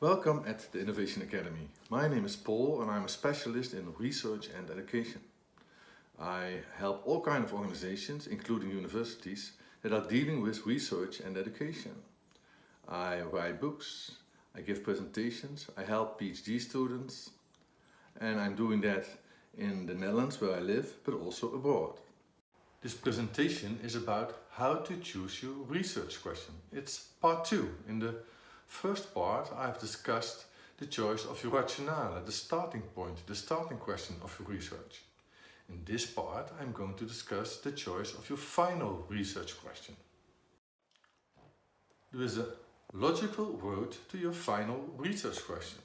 Welcome at the Innovation Academy. My name is Paul and I'm a specialist in research and education. I help all kinds of organizations, including universities, that are dealing with research and education. I write books, I give presentations, I help PhD students, and I'm doing that in the Netherlands where I live, but also abroad. This presentation is about how to choose your research question. It's part 2. In the first part, I've discussed the choice of your rationale, the starting point, the starting question of your research. In this part, I'm going to discuss the choice of your final research question. There is a logical road to your final research question.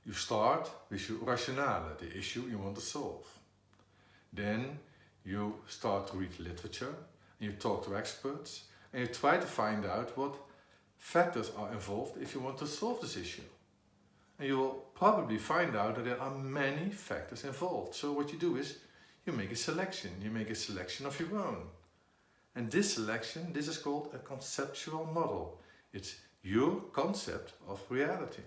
You start with your rationale, the issue you want to solve. Then you start to read literature, and you talk to experts, and you try to find out what factors are involved if you want to solve this issue. And you will probably find out that there are many factors involved. So what you do is you make a selection. You make a selection of your own. And this selection, this is called a conceptual model. It's your concept of reality.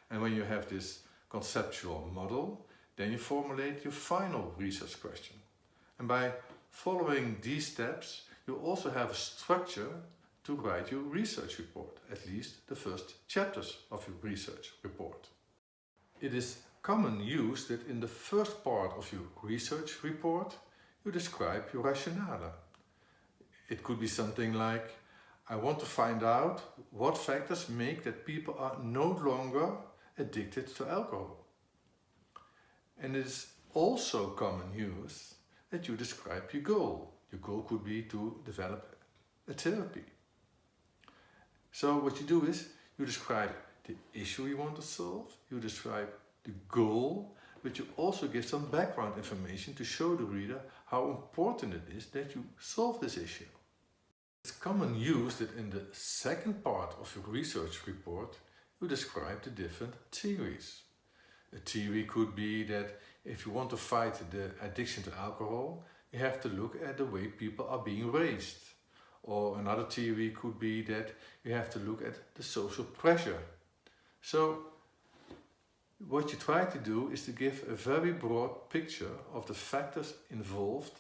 And when you have this conceptual model, then you formulate your final research question. And by following these steps, you also have a structure to write your research report, at least the first chapters of your research report. It is common use that in the first part of your research report, you describe your rationale. It could be something like, I want to find out what factors make that people are no longer addicted to alcohol. And it is also common use that you describe your goal. Your goal could be to develop a therapy. So what you do is you describe the issue you want to solve, you describe the goal, but you also give some background information to show the reader how important it is that you solve this issue. It's common use that in the second part of your research report you describe the different theories. A theory could be that if you want to fight the addiction to alcohol, you have to look at the way people are being raised. Or another theory could be that you have to look at the social pressure. So what you try to do is to give a very broad picture of the factors involved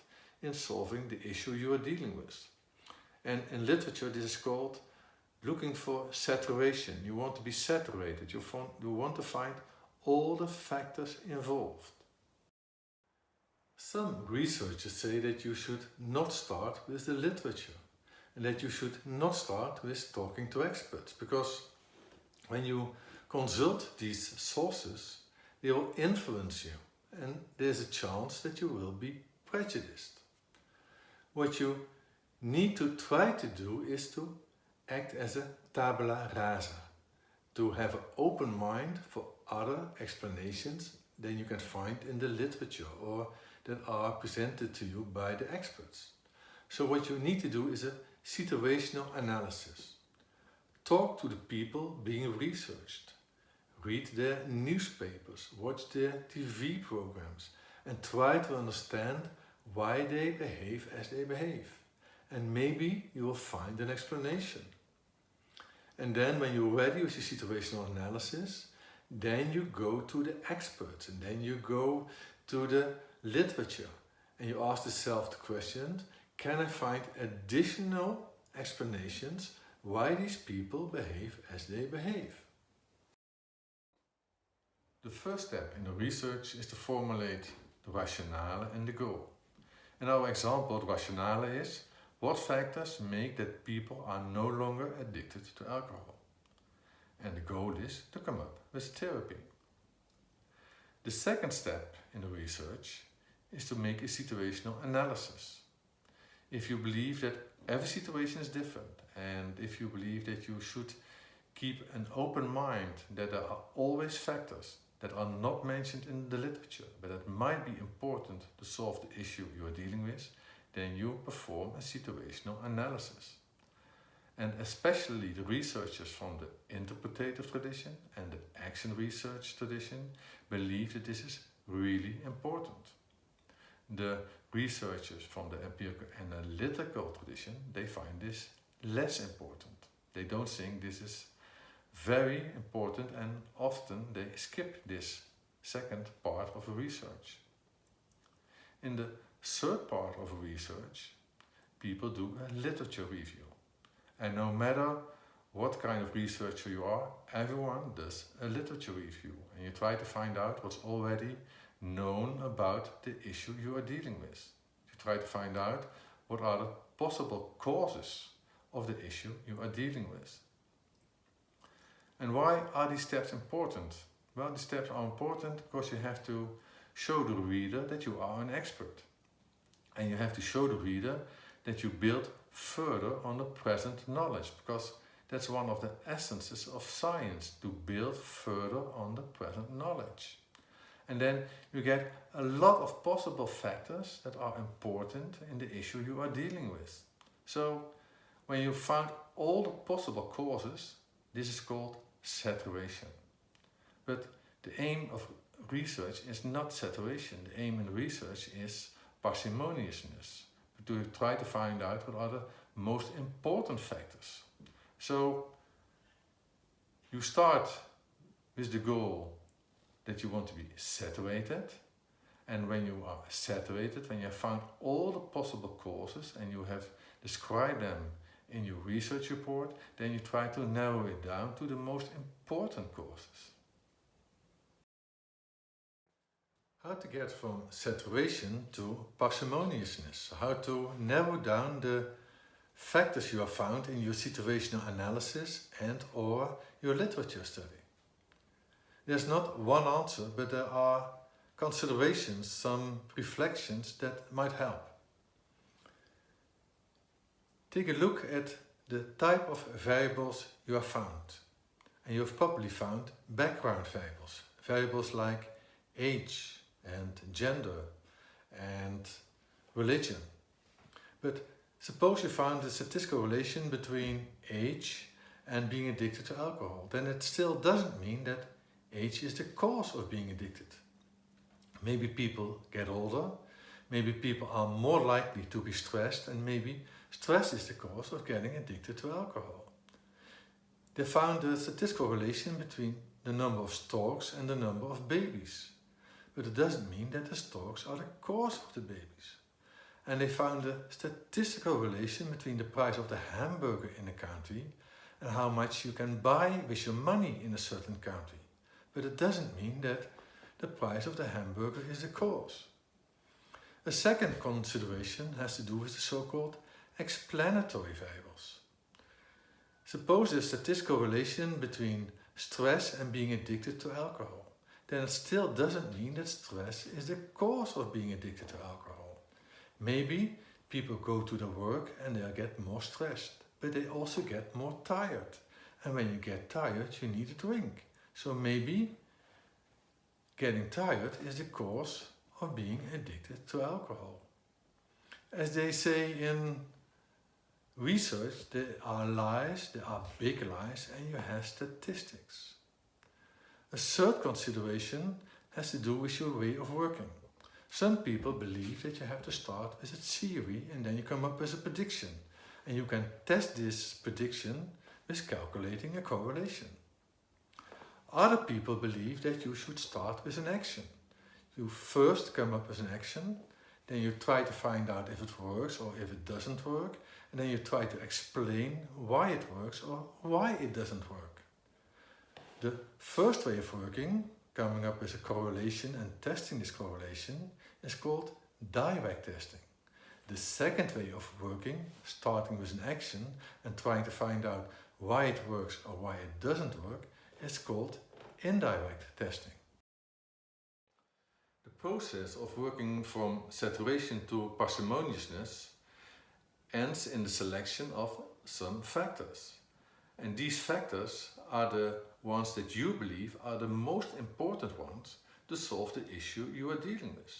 in solving the issue you are dealing with. And in literature this is called looking for saturation. You want to be saturated. You want to find all the factors involved. Some researchers say that you should not start with the literature and that you should not start with talking to experts, because when you consult these sources, they will influence you and there's a chance that you will be prejudiced. What you need to try to do is to act as a tabula rasa, to have an open mind for other explanations than you can find in the literature or that are presented to you by the experts. So what you need to do is a situational analysis. Talk to the people being researched. Read their newspapers, watch their TV programs, and try to understand why they behave as they behave. And maybe you will find an explanation. And then when you're ready with your situational analysis, then you go to the experts and then you go to the literature and you ask yourself the question, can I find additional explanations why these people behave as they behave? The first step in the research is to formulate the rationale and the goal. In our example, the rationale is what factors make that people are no longer addicted to alcohol. And the goal is to come up with therapy. The second step in the research is to make a situational analysis. If you believe that every situation is different and if you believe that you should keep an open mind, that there are always factors that are not mentioned in the literature but that might be important to solve the issue you are dealing with, then you perform a situational analysis. And especially the researchers from the interpretative tradition and the action research tradition believe that this is really important. The researchers from the empirical analytical tradition, they find this less important. They don't think this is very important, and often they skip this second part of a research. In the third part of a research, people do a literature review. And no matter what kind of researcher you are, everyone does a literature review. And you try to find out what's already known about the issue you are dealing with. You try to find out what are the possible causes of the issue you are dealing with. And why are these steps important? Well, these steps are important because you have to show the reader that you are an expert. And you have to show the reader that you build further on the present knowledge, because that's one of the essences of science, to build further on the present knowledge. And then you get a lot of possible factors that are important in the issue you are dealing with. So when you found all the possible causes, this is called saturation. But the aim of research is not saturation. The aim in research is parsimoniousness, to try to find out what are the most important factors. So you start with the goal that you want to be saturated, and when you are saturated, when you have found all the possible causes and you have described them in your research report, then you try to narrow it down to the most important causes. How to get from saturation to parsimoniousness. How to narrow down the factors you have found in your situational analysis and or your literature study. There's not one answer, but there are considerations, some reflections that might help. Take a look at the type of variables you have found. And you have probably found background variables. Variables like age and gender and religion. But suppose you found a statistical relation between age and being addicted to alcohol. Then it still doesn't mean that age is the cause of being addicted. Maybe people get older, maybe people are more likely to be stressed, and maybe stress is the cause of getting addicted to alcohol. They found a statistical relation between the number of storks and the number of babies. But it doesn't mean that the storks are the cause of the babies. And they found a statistical relation between the price of the hamburger in a country and how much you can buy with your money in a certain country. But it doesn't mean that the price of the hamburger is the cause. A second consideration has to do with the so-called explanatory variables. Suppose there's a statistical relation between stress and being addicted to alcohol. Then it still doesn't mean that stress is the cause of being addicted to alcohol. Maybe people go to their work and they get more stressed, but they also get more tired. And when you get tired, you need a drink. So maybe getting tired is the cause of being addicted to alcohol. As they say in research, there are lies, there are big lies, and you have statistics. A third consideration has to do with your way of working. Some people believe that you have to start with a theory and then you come up with a prediction. And you can test this prediction with calculating a correlation. Other people believe that you should start with an action. You first come up with an action, then you try to find out if it works or if it doesn't work, and then you try to explain why it works or why it doesn't work. The first way of working, coming up with a correlation and testing this correlation, is called direct testing. The second way of working, starting with an action and trying to find out why it works or why it doesn't work, is called indirect testing. The process of working from saturation to parsimoniousness ends in the selection of some factors. And these factors are the ones that you believe are the most important ones to solve the issue you are dealing with.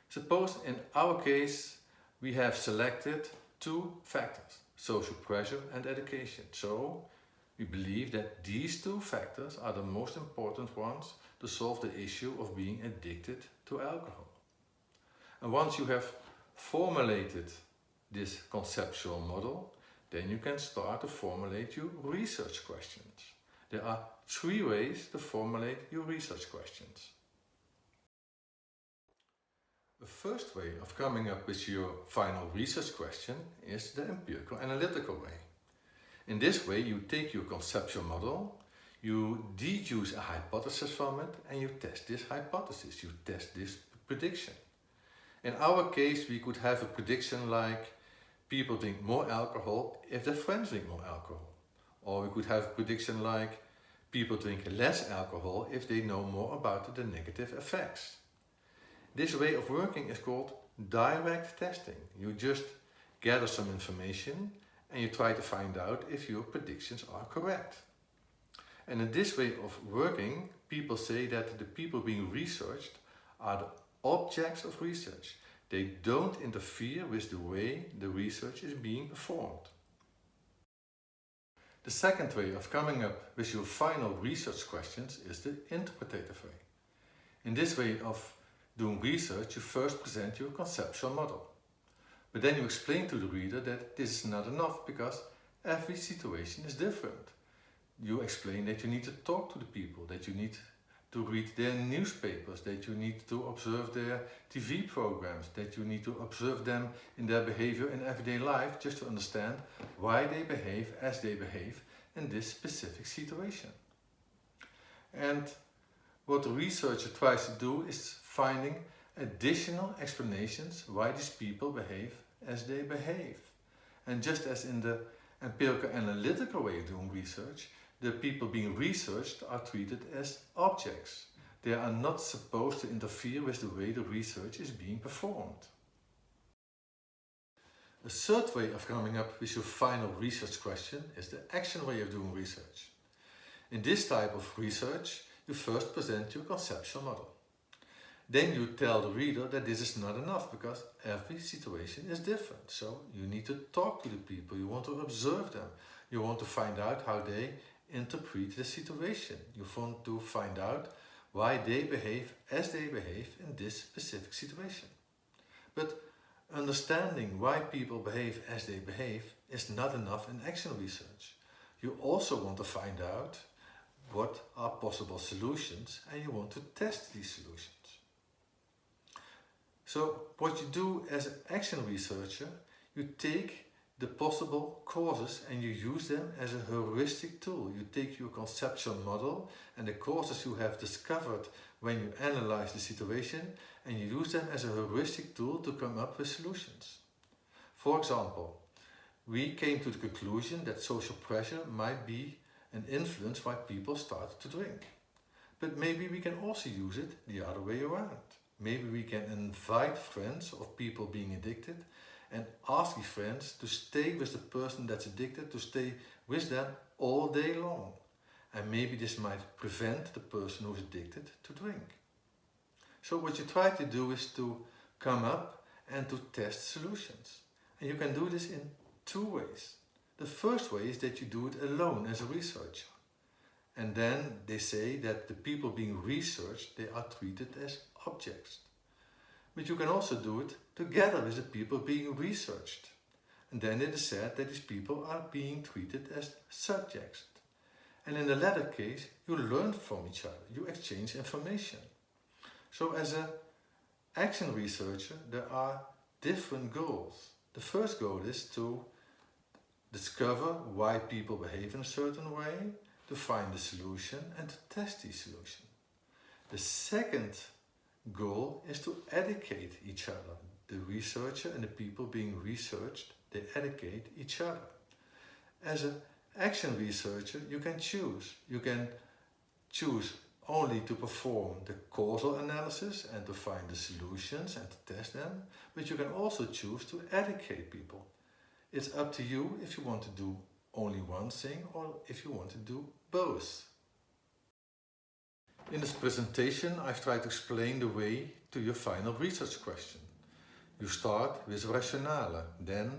Suppose in our case we have selected two factors, social pressure and education. So we believe that these two factors are the most important ones to solve the issue of being addicted to alcohol. And once you have formulated this conceptual model, then you can start to formulate your research questions. There are 3 ways to formulate your research questions. The first way of coming up with your final research question is the empirical analytical way. In this way you take your conceptual model, you deduce a hypothesis from it and you test this hypothesis, you test this prediction. In our case we could have a prediction like people drink more alcohol if their friends drink more alcohol. Or we could have a prediction like people drink less alcohol if they know more about the negative effects. This way of working is called direct testing. You just gather some information and you try to find out if your predictions are correct. And in this way of working, people say that the people being researched are the objects of research. They don't interfere with the way the research is being performed. The second way of coming up with your final research questions is the interpretative way. In this way of doing research, you first present your conceptual model. But then you explain to the reader that this is not enough because every situation is different. You explain that you need to talk to the people, that you need to read their newspapers, that you need to observe their TV programs, that you need to observe them in their behavior in everyday life just to understand why they behave as they behave in this specific situation. And what the researcher tries to do is finding additional explanations why these people behave as they behave. And just as in the empirical analytical way of doing research, the people being researched are treated as objects. They are not supposed to interfere with the way the research is being performed. A third way of coming up with your final research question is the action way of doing research. In this type of research, you first present your conceptual model. Then you tell the reader that this is not enough because every situation is different. So you need to talk to the people, you want to observe them, you want to find out how they interpret the situation. You want to find out why they behave as they behave in this specific situation. But understanding why people behave as they behave is not enough in action research. You also want to find out what are possible solutions and you want to test these solutions. So what you do as an action researcher, you take the possible causes and you use them as a heuristic tool. You take your conceptual model and the causes you have discovered when you analyze the situation and you use them as a heuristic tool to come up with solutions. For example, we came to the conclusion that social pressure might be an influence why people start to drink. But maybe we can also use it the other way around. Maybe we can invite friends of people being addicted and ask these friends to stay with the person that's addicted, to stay with them all day long. And maybe this might prevent the person who's addicted to drink. So what you try to do is to come up and to test solutions. And you can do this in 2 ways. The first way is that you do it alone as a researcher. And then they say that the people being researched, they are treated as objects. But you can also do it together with the people being researched. And then it is said that these people are being treated as subjects. And in the latter case, you learn from each other, you exchange information. So as an action researcher, there are different goals. The first goal is to discover why people behave in a certain way, to find the solution and to test the solution. The second goal is to educate each other. The researcher and the people being researched, they educate each other. As an action researcher, you can choose. You can choose only to perform the causal analysis and to find the solutions and to test them, but you can also choose to educate people. It's up to you if you want to do only one thing or if you want to do both. In this presentation, I've tried to explain the way to your final research question. You start with rationale, then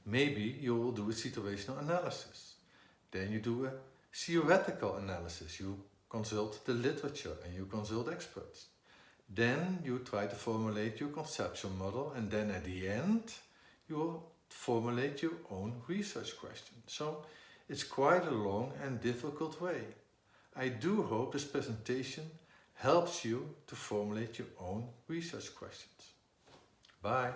maybe you will do a situational analysis. Then you do a theoretical analysis. You consult the literature and you consult experts. Then you try to formulate your conceptual model and then at the end you will formulate your own research question. So it's quite a long and difficult way. I do hope this presentation helps you to formulate your own research questions. Bye.